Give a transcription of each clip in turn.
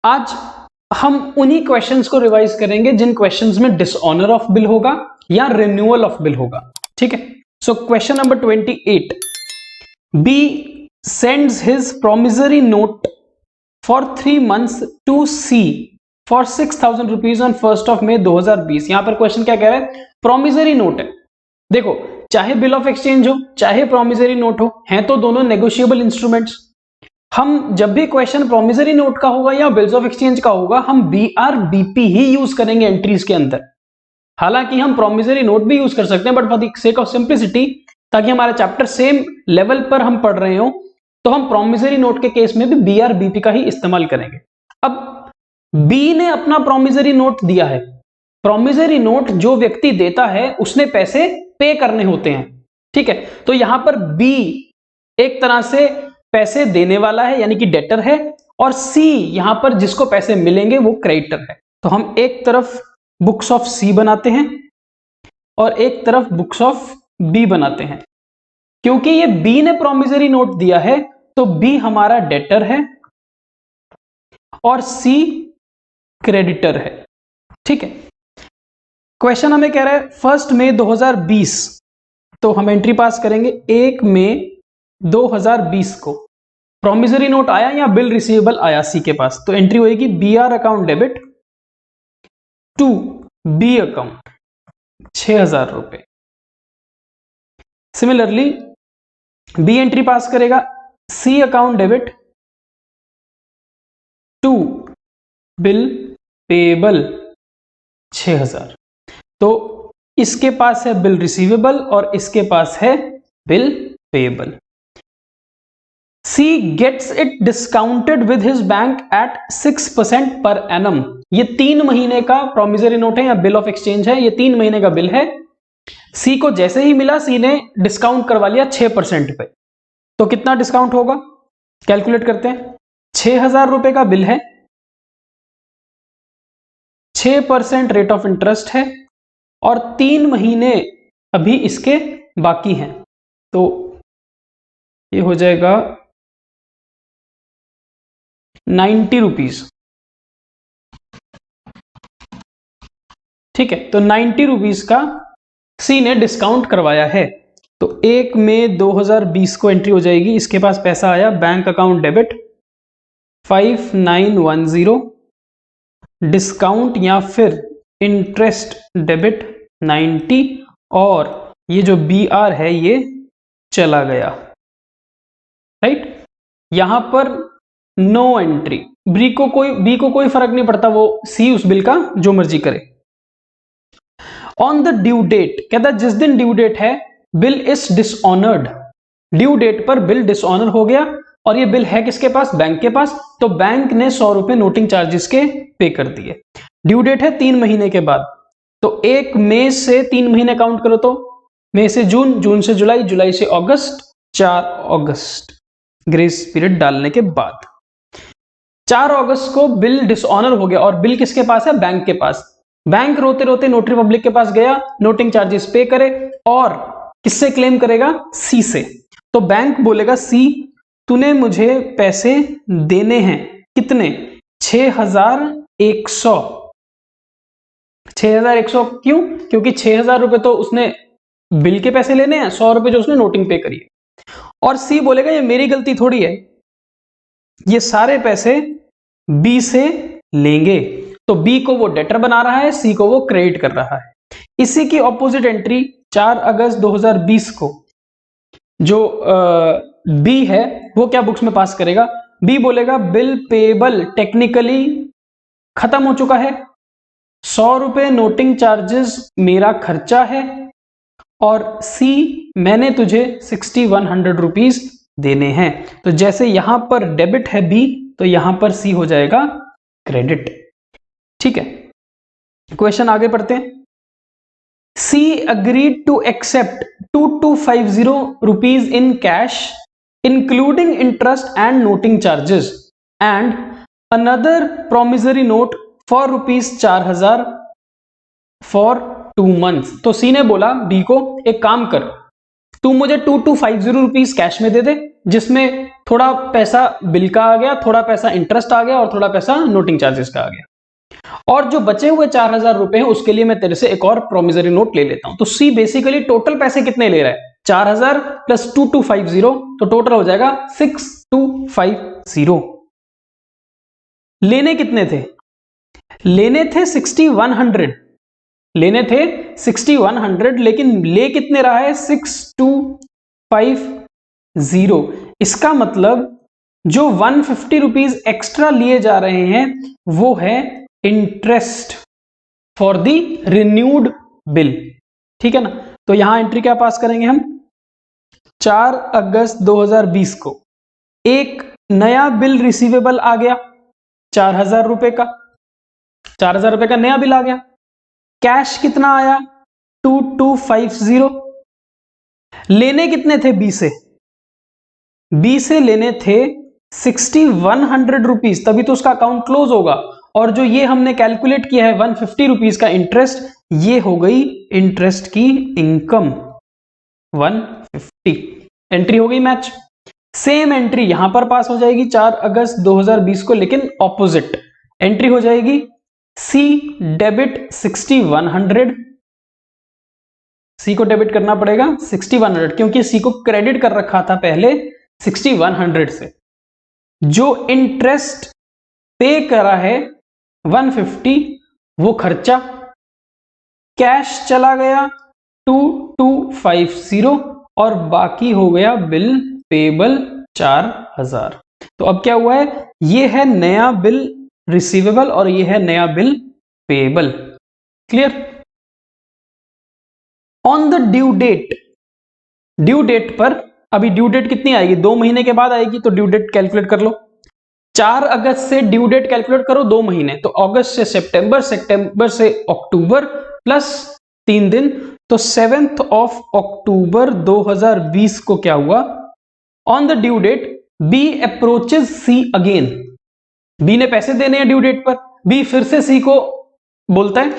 आज हम उन्हीं क्वेश्चंस को रिवाइज करेंगे जिन क्वेश्चंस में डिसऑनर ऑफ बिल होगा या रिन्यूअल ऑफ बिल होगा। ठीक है, so question number 28, B sends his promissory note for 3 months to C for 6,000 rupees on 1st of May 2020। यहां पर क्वेश्चन क्या कह रहा है, प्रोमिसरी नोट है। देखो, चाहे बिल ऑफ एक्सचेंज हो चाहे प्रोमिसरी नोट हो, हैं तो दोनों नेगोशिएबल इंस्ट्रूमेंट्स। हम जब भी क्वेश्चन प्रोमिसरी नोट का होगा या बिल्स ऑफ एक्सचेंज का होगा, हम BRBP ही यूज करेंगे एंट्रीज के अंदर। हालांकि हम प्रोमिसरी नोट भी यूज कर सकते हैं, but for the sake of simplicity, ताकि हमारा चैप्टर सेम लेवल पर हम पढ़ रहे हो, तो हम प्रोमिसरी नोट के केस में भी BRBP का ही इस्तेमाल करेंगे। अब बी ने अपना प्रोमिसरी नोट दिया है। प्रोमिसरी नोट जो व्यक्ति देता है उसने पैसे पे करने होते हैं। ठीक है, तो यहां पर बी एक तरह से पैसे देने वाला है यानी कि डेटर है, और सी यहां पर जिसको पैसे मिलेंगे वो क्रेडिटर है। तो हम एक तरफ बुक्स ऑफ सी बनाते हैं और एक तरफ बुक्स ऑफ बी बनाते हैं। क्योंकि ये बी ने प्रोमिसरी नोट दिया है तो बी हमारा डेटर है और सी क्रेडिटर है। ठीक है, क्वेश्चन हमें कह रहा है 1 मई 2020, तो हम एंट्री पास करेंगे 1 मई 2020 को प्रोमिसरी नोट आया या बिल रिसीवेबल आया सी के पास, तो एंट्री होगी BR account debit to B account 6,000 रुपए। सिमिलरली बी एंट्री पास करेगा C account debit to bill payable 6,000। तो इसके पास है बिल रिसीवेबल और इसके पास है bill payable. C gets it discounted with his bank at 6% per annum. ये 3 महीने का प्रोमिसरी नोट है या बिल ऑफ एक्सचेंज है, ये 3 महीने का बिल है। सी को जैसे ही मिला, सी ने डिस्काउंट करवा लिया 6% पे। तो कितना डिस्काउंट होगा, कैलकुलेट करते हैं। 6,000 रुपए का बिल है, 6% रेट ऑफ इंटरेस्ट है और 3 महीने अभी इसके बाकी हैं, तो ये हो जाएगा 90 रुपीज। ठीक है, तो 90 रुपीज का सी ने डिस्काउंट करवाया है। तो 1 मई 2020 को एंट्री हो जाएगी, इसके पास पैसा आया बैंक अकाउंट डेबिट 5910, डिस्काउंट या फिर इंटरेस्ट डेबिट 90, और ये जो BR है ये चला गया। राइट, यहां पर नो एंट्री। बी को कोई फर्क नहीं पड़ता, वो सी उस बिल का जो मर्जी करे। ऑन द ड्यू डेट, कहता है जिस दिन ड्यू डेट है bill is dishonoured. Due date पर बिल डिसऑनर हो गया और ये बिल है किसके पास, बैंक के पास। तो बैंक ने 100 रुपए नोटिंग चार्जेस के पे कर दिए। ड्यू डेट है 3 महीने के बाद, तो 1 मई से 3 महीने काउंट करो, तो मई से जून, जून से जुलाई, जुलाई से अगस्त, 4 अगस्त ग्रेस पीरियड डालने के बाद 4 अगस्त को बिल डिसऑनर हो गया और बिल किसके पास है, बैंक के पास। बैंक रोते रोते नोटरी पब्लिक के पास गया, नोटिंग चार्जेस पे करे और किससे क्लेम करेगा, सी से। तो बैंक बोलेगा सी तूने मुझे पैसे देने हैं, कितने, 6,100। 6,100 क्यों, क्योंकि 6,000 रुपए तो उसने बिल के पैसे लेने हैं, 100 रुपए जो उसने नोटिंग पे करी है। और सी बोलेगा ये मेरी गलती थोड़ी है, ये सारे पैसे बी से लेंगे। तो बी को वो डेटर बना रहा है, सी को वो क्रेडिट कर रहा है। इसी की ऑपोजिट एंट्री 4 अगस्त 2020 को जो बी है वो क्या बुक्स में पास करेगा, बी बोलेगा बिल पेबल टेक्निकली खत्म हो चुका है, 100 रुपए नोटिंग चार्जेस मेरा खर्चा है, और सी मैंने तुझे 6,100 रुपीज देने हैं। तो जैसे यहां पर डेबिट है बी, तो यहां पर सी हो जाएगा क्रेडिट। ठीक है, क्वेश्चन आगे पढ़ते हैं। C agreed to accept 2,250 rupees in cash including interest and noting charges and another promissory note for ₹4,000 for 2 months। तो सी ने बोला बी को एक काम कर, तू मुझे 2,250 रुपीज कैश में दे दे, जिसमें थोड़ा पैसा बिल का आ गया, थोड़ा पैसा इंटरेस्ट आ गया और थोड़ा पैसा नोटिंग चार्जेस का आ गया। और जो बचे हुए 4000 रुपए हैं उसके लिए मैं तेरे से एक और प्रोमिसरी नोट ले लेता हूं। तो सी बेसिकली टोटल पैसे कितने ले रहा है, 4000 प्लस 2250, तो टोटल हो जाएगा 6250। लेने कितने थे, लेने थे 6100, लेने थे 6100, लेकिन ले कितने रहा है 6250। इसका मतलब जो 150 रुपीज एक्स्ट्रा लिए जा रहे हैं वो है interest for the renewed bill, ठीक है ना। तो यहां एंट्री क्या पास करेंगे हम, 4 अगस्त 2020 को एक नया बिल रिसीवेबल आ गया 4000 रुपए का, 4000 रुपए का नया बिल आ गया। कैश कितना आया 2250। लेने कितने थे बी से, बी से लेने थे 6100 रुपीज, तभी तो उसका अकाउंट क्लोज होगा। और जो ये हमने कैलकुलेट किया है 150 रुपीज का इंटरेस्ट, ये हो गई इंटरेस्ट की इनकम 150। एंट्री हो गई मैच। सेम एंट्री यहां पर पास हो जाएगी 4 अगस्त 2020 को, लेकिन ऑपोजिट एंट्री हो जाएगी। सी डेबिट 6100, सी को डेबिट करना पड़ेगा 6100 क्योंकि सी को क्रेडिट कर रखा था पहले 6100 से। जो इंटरेस्ट पे करा है 150 वो खर्चा, कैश चला गया 2250 और बाकी हो गया बिल पेबल 4000। तो अब क्या हुआ है, ये है नया बिल रिसीवेबल और ये है नया bill payable. Clear. On the due date, due date पर, अभी ड्यू डेट कितनी आएगी, 2 महीने के बाद आएगी, तो ड्यू डेट कैलकुलेट कर लो। 4 अगस्त से ड्यू डेट कैलकुलेट करो 2 महीने, तो अगस्त से सितंबर, सितंबर से अक्टूबर प्लस 3 दिन, तो 7 अक्टूबर 2020 को क्या हुआ, on the due date B approaches C again. B ने पैसे देने हैं ड्यू डेट पर, बी फिर से सी को बोलता है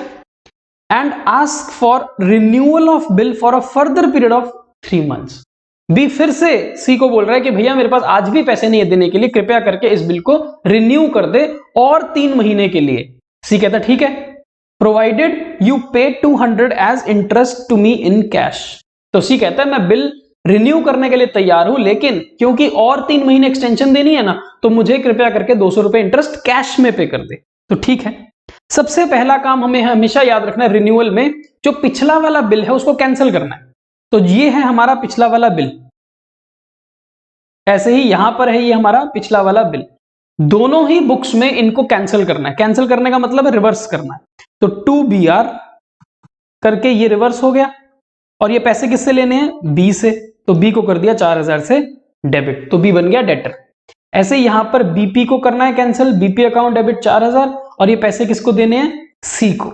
and ask for renewal of bill for a further period of 3 months. B फिर से सी को बोल रहा है कि भैया मेरे पास आज भी पैसे नहीं है देने के लिए, कृपया करके इस बिल को रिन्यू कर दे और 3 महीने के लिए। सी कहता ठीक है, provided you pay 200 as interest to me in cash. तो सी कहता है मैं बिल रिन्यू करने के लिए तैयार हूं, लेकिन क्योंकि और 3 महीने एक्सटेंशन देनी है ना, तो मुझे कृपया करके 200 रुपए इंटरेस्ट कैश में पे कर दे। तो ठीक है, सबसे पहला काम हमें हमेशा याद रखना है, रिन्यूअल में जो पिछला वाला बिल है उसको कैंसिल करना है। तो ये है हमारा पिछला वाला बिल, ऐसे ही यहां पर है ये हमारा पिछला वाला बिल। दोनों ही बुक्स में इनको कैंसिल करना है। कैंसिल करने का मतलब है रिवर्स करना है। तो 2BR करके ये रिवर्स हो गया, और ये पैसे किससे लेने हैं, बी से, तो बी को कर दिया 4000 से डेबिट, तो बी बन गया डेटर। ऐसे यहां पर बीपी को करना है कैंसिल, बीपी अकाउंट डेबिट 4000, और ये पैसे किसको देने हैं, सी को।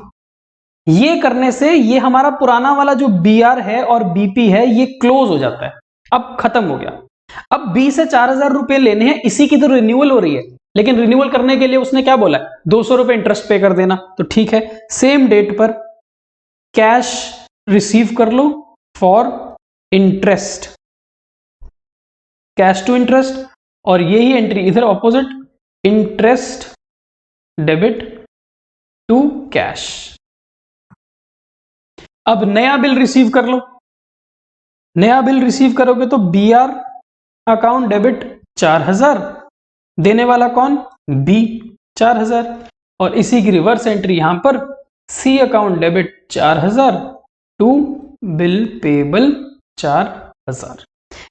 ये करने से ये हमारा पुराना वाला जो बीआर है और बीपी है ये क्लोज हो जाता है, अब खत्म हो गया। अब बी से 4000 रुपए लेने हैं, इसी की तो रिन्यूअल हो रही है, लेकिन रिन्यूअल करने के लिए उसने क्या बोला है, 200 रुपए इंटरेस्ट पे कर देना। तो ठीक है, सेम डेट पर कैश रिसीव कर लो for interest, cash to interest, और यही एंट्री इधर opposite, interest debit to cash. अब नया बिल रिसीव कर लो, नया बिल रिसीव करोगे तो बीआर अकाउंट डेबिट 4000, देने वाला कौन, बी 4000, और इसी की रिवर्स एंट्री यहां पर C account debit 4000 to bill payable 4000।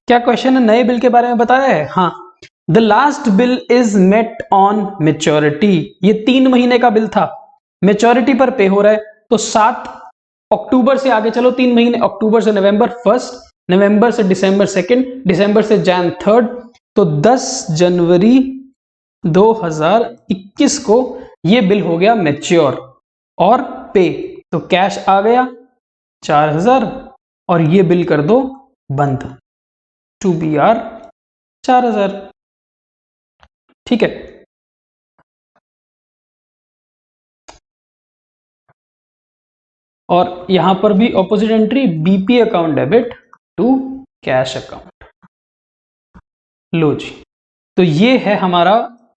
क्या क्वेश्चन है नए बिल के बारे में बताया है, हाँ। The last bill is met on maturity, ये 3 महीने का बिल था, मेच्योरिटी पर पे हो रहा है, तो 7 अक्टूबर से आगे चलो 3 महीने, अक्टूबर से नवंबर 1, नवंबर से दिसंबर 2, दिसंबर से जैन 3, तो 10 जनवरी 2021 को ये बिल हो गया मैच्योर और पे, तो कैश आ गया 4000 और ये बिल कर दो बंद, 2BR 4000। ठीक है, और यहां पर भी opposite entry, BP account debit to cash account. लो जी, तो ये है हमारा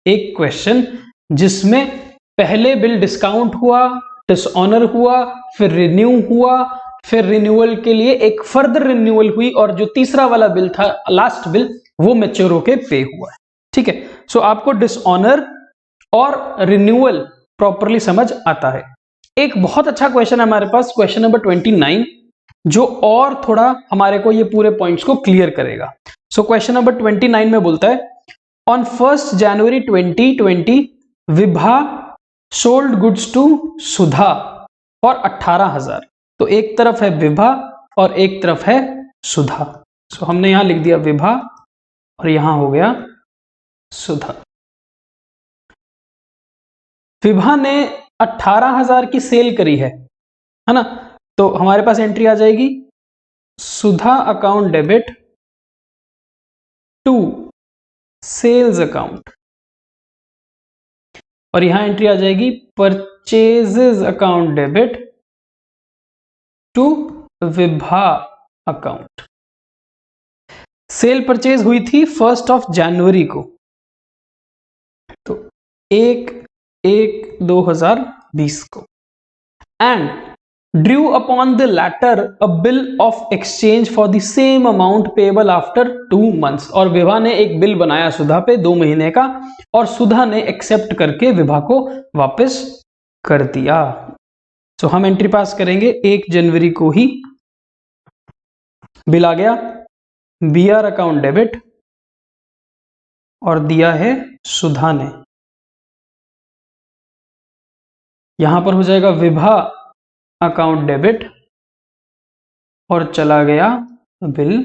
एक क्वेश्चन जिसमें पहले बिल डिस्काउंट हुआ, डिसऑनर हुआ, फिर रिन्यू हुआ, फिर रिन्यूअल के लिए एक फर्दर रिन्यूअल हुई, और जो तीसरा वाला बिल था, लास्ट बिल, वो मैच्योर होके पे हुआ है। ठीक है, सो आपको डिसऑनर और रिन्यूअल प्रॉपरली समझ आता है। एक बहुत अच्छा क्वेश्चन है हमारे पास, क्वेश्चन नंबर 29, जो और थोड़ा हमारे को ये पूरे पॉइंट्स को क्लियर करेगा। सो क्वेश्चन नंबर 29 में बोलता है, on 1 January 2020 Vibha sold goods to Sudha for 18,000। तो एक तरफ है विभा और एक तरफ है सुधा। सो हमने यहां लिख दिया विभा और यहां हो गया सुधा। विभा ने 18,000 की सेल करी है ना, तो हमारे पास एंट्री आ जाएगी Sudha account debit to sales account, और यहां एंट्री आ जाएगी purchases account debit to Vibha account. Sale purchase हुई थी 1 जनवरी को, तो 1/1/2020 को, and drew upon the latter a bill of exchange for the same amount payable after 2 months। और विभा ने एक बिल बनाया सुधा पे 2 महीने का, और सुधा ने एक्सेप्ट करके विभा को वापस कर दिया। तो हम एंट्री पास करेंगे 1 जनवरी को ही बिल आ गया, बीआर अकाउंट डेबिट, और दिया है सुधा ने। यहां पर हो जाएगा विभा अकाउंट डेबिट और चला गया बिल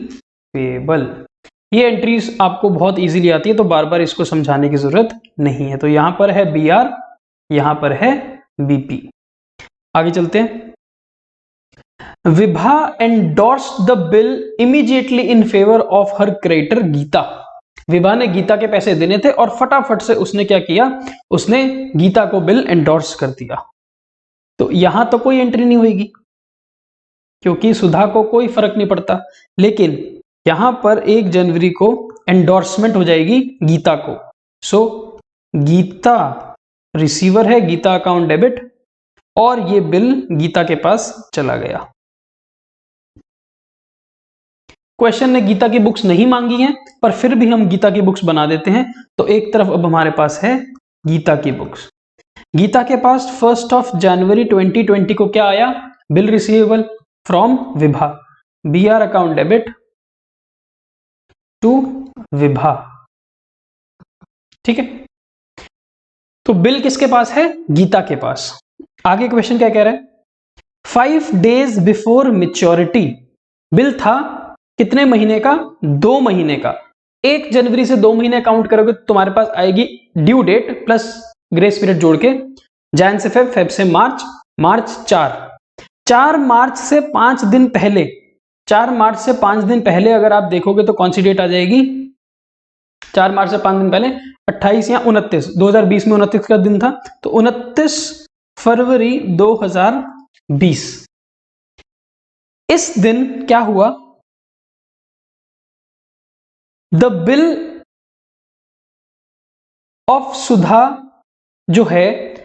पेबल। ये एंट्रीज आपको बहुत इजीली आती है, तो बार बार इसको समझाने की जरूरत नहीं है। तो यहां पर है बीआर, यहां पर है बीपी। आगे चलते हैं। Vibha endorsed the bill immediately in favour of her creditor Geeta. Vibha ने गीता के पैसे देने थे और फटाफट से उसने क्या किया, उसने गीता को बिल एंडोर्स कर दिया। तो यहां तो कोई एंट्री नहीं होगी क्योंकि सुधा को कोई फर्क नहीं पड़ता, लेकिन यहां पर 1 जनवरी को एंडोर्समेंट हो जाएगी गीता को। सो गीता रिसीवर है, गीता अकाउंट डेबिट, और ये बिल गीता के पास चला गया। क्वेश्चन ने गीता की बुक्स नहीं मांगी हैं, पर फिर भी हम गीता की बुक्स बना देते हैं। तो एक तरफ अब हमारे पास है गीता की बुक्स। गीता के पास 1 जनवरी 2020 को क्या आया, bill receivable from Vibha, BR account debit to Vibha. ठीक है, तो बिल किसके पास है, गीता के पास। आगे क्वेश्चन क्या कह रहा है, 5 days बिफोर मैच्योरिटी, बिल था कितने महीने का, 2 महीने का। 1 जनवरी से 2 महीने काउंट करोगे तो तुम्हारे पास आएगी due date plus grace period जोड़ के, जैन से फेब, फेब से मार्च, मार्च 4 मार्च से 5 दिन पहले, 4 मार्च से 5 दिन पहले अगर आप देखोगे तो कौन सी डेट आ जाएगी, 4 मार्च से 5 दिन पहले 28 या 29, 2020 में 29 का दिन था, तो 29 फरवरी 2020। इस दिन क्या हुआ, द बिल ऑफ सुधा जो है,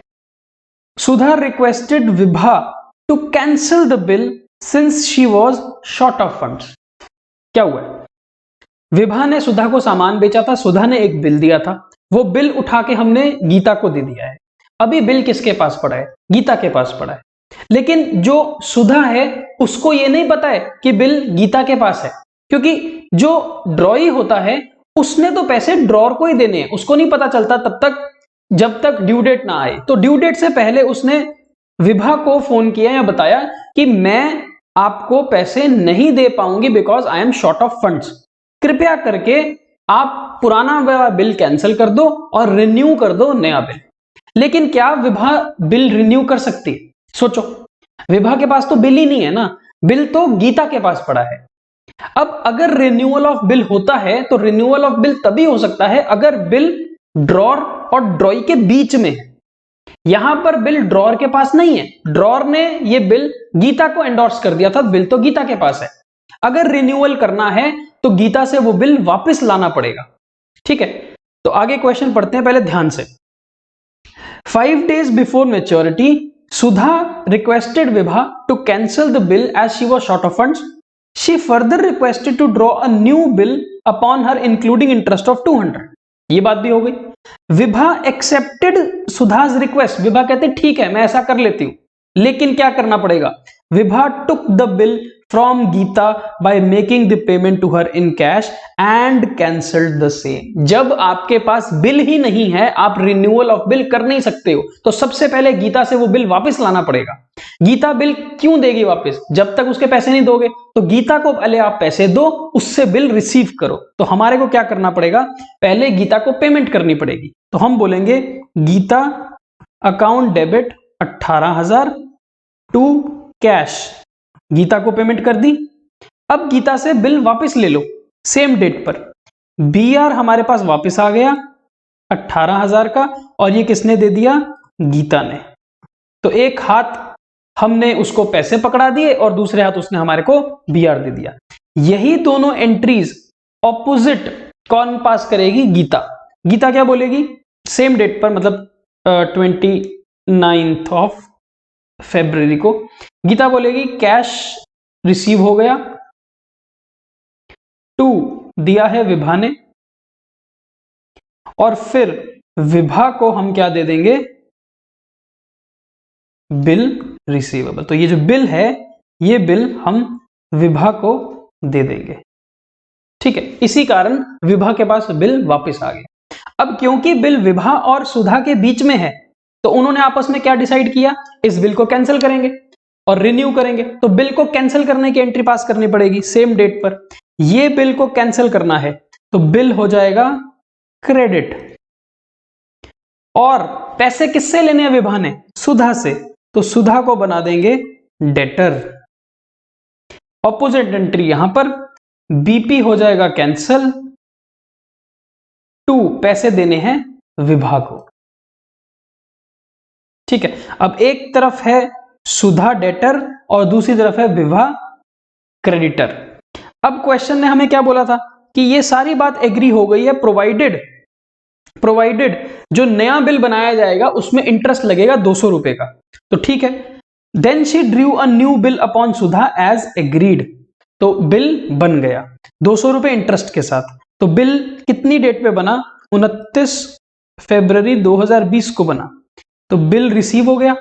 Sudha requested Vibha to cancel the bill since she was short of funds. क्या हुआ, विभा ने सुधा को सामान बेचा था, सुधा ने एक बिल दिया था, वो बिल उठा के हमने गीता को दे दिया है। अभी बिल किसके पास पड़ा है, गीता के पास पड़ा है, लेकिन जो सुधा है उसको ये नहीं पता है कि बिल गीता के पास है, क्योंकि जो ड्रॉई होता है उसने तो पैसे ड्रॉर को ही देने हैं, उसको नहीं पता चलता तब तक जब तक ड्यू डेट ना आए। तो ड्यू डेट से पहले उसने विभा को फोन किया या बताया कि मैं आपको पैसे नहीं दे पाऊंगी because I am short of funds, कृपया करके आप पुराना वाला बिल कैंसिल कर दो और रिन्यू कर दो नया बिल। लेकिन क्या विभा बिल रिन्यू कर सकती है, सोचो, विभा के पास तो बिल ही नहीं है ना, बिल तो गीता के पास पड़ा है। अब अगर रिन्यूअल ऑफ बिल होता है तो रिन्यूअल ऑफ बिल तभी हो सकता है अगर बिल ड्रॉर और ड्रॉई के बीच में है। यहां पर बिल ड्रॉर के पास नहीं है, ड्रॉर ने ये बिल गीता को एंडोर्स कर दिया था, बिल तो गीता के पास है। अगर रिन्यूअल करना है तो गीता से वो बिल वापस लाना पड़ेगा, ठीक है। तो आगे क्वेश्चन पढ़ते हैं पहले ध्यान से। 5 days before maturity, Sudha requested Vibha to cancel the bill as she was short of funds. She further requested to draw a new bill upon her including interest of 200. ये बात भी हो गई। विभा एक्सेप्टेड सुधाज रिक्वेस्ट, विभा कहते ठीक है मैं ऐसा कर लेती हूं, लेकिन क्या करना पड़ेगा? Vibha took the bill from Geeta by making the payment to her in cash and cancelled the same. जब आपके पास बिल ही नहीं है, आप रिन्यूअल ऑफ बिल कर नहीं सकते हो, तो सबसे पहले गीता से वो बिल वापस लाना पड़ेगा। गीता बिल क्यों देगी वापस? जब तक उसके पैसे नहीं दोगे, तो गीता को पहले आप पैसे दो, उससे बिल रिसीव करो। तो हमारे को क्या करना पड़ेगा? पहले गीता को पेमेंट करनी पड़ेगी। तो हम बोलेंगे Geeta account debit 18,000 to cash. Geeta को पेमेंट कर दी। अब गीता से बिल वापस ले लो सेम डेट पर। बीआर हमारे पास वापस आ गया 18,000 का, और ये किसने दे दिया? गीता ने। तो एक हाथ हमने उसको पैसे पकड़ा दिए और दूसरे हाथ उसने हमारे को बीआर दे दिया। यही दोनों एंट्रीज ऑपोजिट कौन पास करेगी? गीता। गीता क्या बोलेगी? सेम डेट पर, मतलब 29 ऑफ फरवरी को गीता बोलेगी कैश रिसीव हो गया, 2 दिया है विभा ने, और फिर विभा को हम क्या दे देंगे? Bill receivable. तो ये जो बिल है, ये बिल हम विभा को दे देंगे। ठीक है, इसी कारण विभा के पास बिल वापस आ गया। अब क्योंकि बिल विभा और सुधा के बीच में है, तो उन्होंने आपस में क्या डिसाइड किया? इस बिल को कैंसिल करेंगे और रिन्यू करेंगे। तो बिल को कैंसिल करने की एंट्री पास करनी पड़ेगी सेम डेट पर। ये बिल को कैंसिल करना है, तो बिल हो जाएगा क्रेडिट। और पैसे किससे लेने हैं विभा ने? सुधा से। तो सुधा को बना देंगे डेटर। ऑपोजिट एंट्री यहां पर, बीपी हो जाएगा कैंसिल, 2 पैसे देने हैं विभा को। ठीक है, अब एक तरफ है सुधा डेटर और दूसरी तरफ है विभा क्रेडिटर। अब क्वेश्चन ने हमें क्या बोला था कि ये सारी बात एग्री हो गई है, प्रोवाइडेड जो नया बिल बनाया जाएगा उसमें इंटरेस्ट लगेगा 200 रुपए का। तो ठीक है, then she drew a new bill upon Sudha as agreed. तो बिल बन गया 200 रुपए इंटरेस्ट के साथ। तो बिल कितनी डेट पे बना? 29 फरवरी 2020 को बना। तो बिल रिसीव हो गया,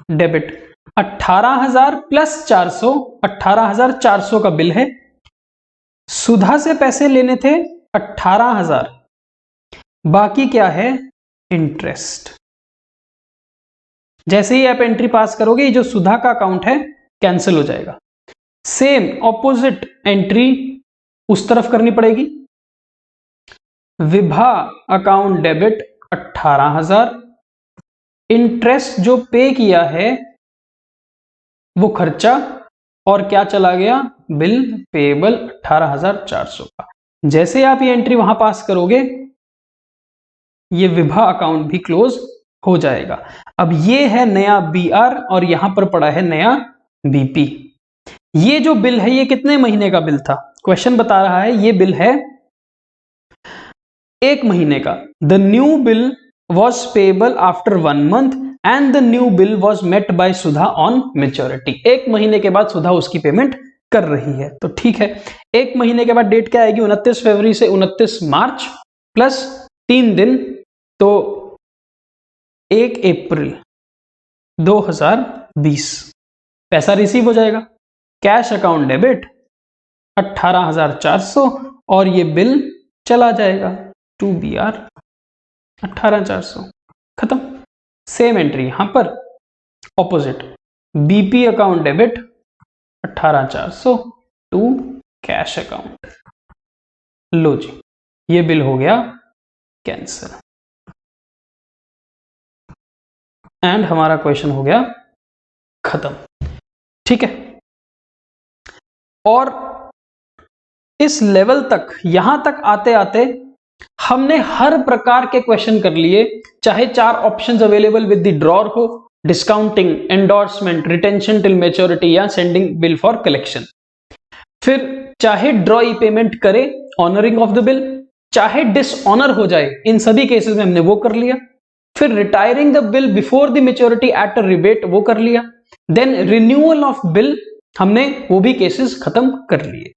डेबिट 18,000 प्लस 400, 18,400 का बिल है। सुधा से पैसे लेने थे 18,000, बाकी क्या है? इंटरेस्ट। जैसे ही आप एंट्री पास करोगे, ये जो सुधा का अकाउंट है कैंसिल हो जाएगा। सेम ऑपोजिट एंट्री उस तरफ करनी पड़ेगी। विभा अकाउंट डेबिट 18,000, इंटरेस्ट जो पे किया है वो खर्चा, और क्या चला गया? बिल पेएबल 18,400 का। जैसे आप ये एंट्री वहां पास करोगे, ये विभा अकाउंट भी क्लोज हो जाएगा। अब ये है नया बीआर और यहां पर पड़ा है नया बीपी। ये जो बिल है ये कितने महीने का बिल था? क्वेश्चन बता रहा है ये बिल है 1 महीने का। The new bill was payable after 1 month and the new bill was met by Sudha on maturity। 1 महीने के बाद सुधा उसकी पेमेंट कर रही है। तो ठीक है, 1 महीने के बाद डेट क्या आएगी? 29 फरवरी से 29 मार्च प्लस 3 दिन, तो 1 अप्रैल 2020 पैसा रिसीव हो जाएगा। कैश अकाउंट डेबिट 18,400 और ये बिल चला जाएगा टू बीआर 18,400, खत्म। सेम एंट्री यहां पर opposite, BP account debit 18,400 to cash account. लो जी, ये बिल हो गया कैंसिल एंड हमारा क्वेश्चन हो गया खत्म। ठीक है, और इस लेवल तक, यहां तक आते आते हमने हर प्रकार के क्वेश्चन कर लिए, चाहे 4 options available with the drawer हो, discounting, endorsement, retention till maturity या सेंडिंग बिल फॉर कलेक्शन। फिर चाहे ड्रॉ ई पेमेंट करे, ऑनरिंग ऑफ द बिल, चाहे डिसऑनर हो जाए, इन सभी केसेस में हमने वो कर लिया। फिर retiring the bill before the maturity at a rebate, वो कर लिया। देन रिन्यूअल ऑफ बिल, हमने वो भी केसेस खत्म कर लिए।